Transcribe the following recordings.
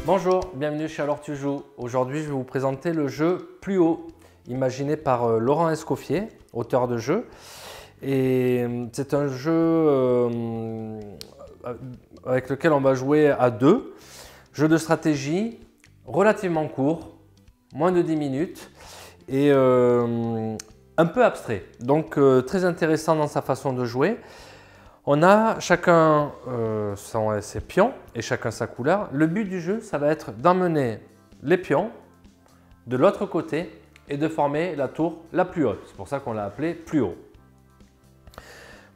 Bonjour, bienvenue chez Alors tu joues. Aujourd'hui, je vais vous présenter le jeu Plus haut, imaginé par Laurent Escoffier, auteur de jeu. Et c'est un jeu avec lequel on va jouer à deux. Jeu de stratégie relativement court, moins de 10 minutes et un peu abstrait. Donc très intéressant dans sa façon de jouer. On a chacun ses pions et chacun sa couleur. Le but du jeu, ça va être d'emmener les pions de l'autre côté et de former la tour la plus haute. C'est pour ça qu'on l'a appelé Plus haut.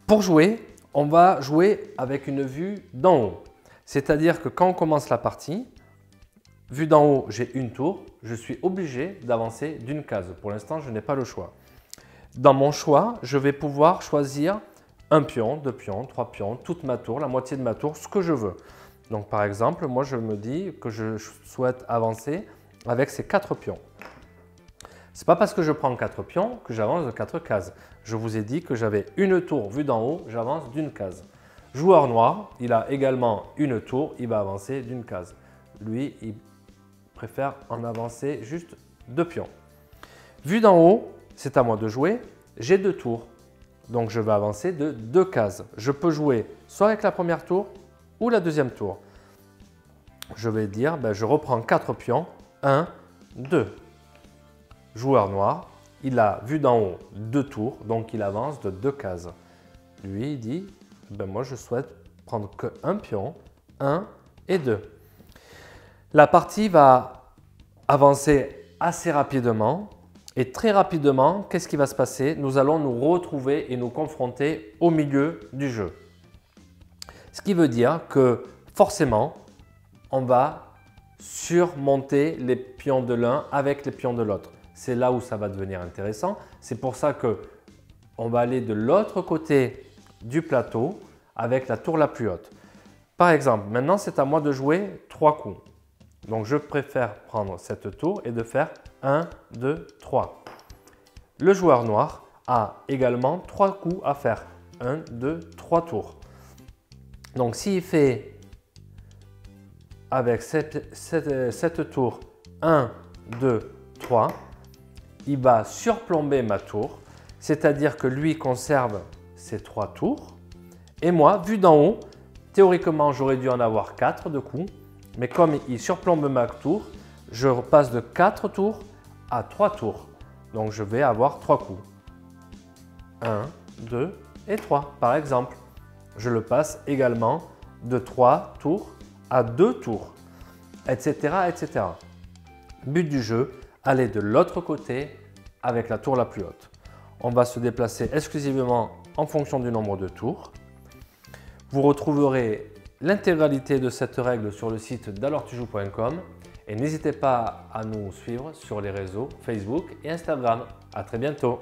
Pour jouer, on va jouer avec une vue d'en haut. C'est-à-dire que quand on commence la partie, vue d'en haut, j'ai une tour. Je suis obligé d'avancer d'une case. Pour l'instant, je n'ai pas le choix. Dans mon choix, je vais pouvoir choisir un pion, deux pions, trois pions, toute ma tour, la moitié de ma tour, ce que je veux. Donc par exemple, moi je me dis que je souhaite avancer avec ces 4 pions. Ce n'est pas parce que je prends 4 pions que j'avance de 4 cases. Je vous ai dit que j'avais une tour vue d'en haut, j'avance d'une case. Joueur noir, il a également une tour, il va avancer d'une case. Lui, il préfère en avancer juste 2 pions. Vue d'en haut, c'est à moi de jouer, j'ai 2 tours. Donc je vais avancer de 2 cases. Je peux jouer soit avec la première tour ou la deuxième tour. Je vais dire, je reprends 4 pions. 1, 2. Joueur noir, il a vu d'en haut 2 tours, donc il avance de 2 cases. Lui, il dit, moi je souhaite prendre que un pion, 1 et 2. La partie va avancer assez rapidement. Et très rapidement, qu'est-ce qui va se passer? Nous allons nous retrouver et nous confronter au milieu du jeu. Ce qui veut dire que forcément, on va surmonter les pions de l'un avec les pions de l'autre. C'est là où ça va devenir intéressant. C'est pour ça qu'on va aller de l'autre côté du plateau avec la tour la plus haute. Par exemple, maintenant c'est à moi de jouer 3 coups. Donc je préfère prendre cette tour et de faire 1, 2, 3. Le joueur noir a également 3 coups à faire. 1, 2, 3 tours. Donc s'il fait avec cette tour 1, 2, 3, il va surplomber ma tour. C'est-à-dire que lui conserve ses 3 tours. Et moi, vu d'en haut, théoriquement j'aurais dû en avoir 4 de coups. Mais comme il surplombe ma tour, je passe de 4 tours à 3 tours. Donc je vais avoir 3 coups. 1, 2 et 3 par exemple. Je le passe également de 3 tours à 2 tours, etc. etc. But du jeu, aller de l'autre côté avec la tour la plus haute. On va se déplacer exclusivement en fonction du nombre de tours. Vous retrouverez l'intégralité de cette règle sur le site d'alorstujoues.com et n'hésitez pas à nous suivre sur les réseaux Facebook et Instagram. À très bientôt.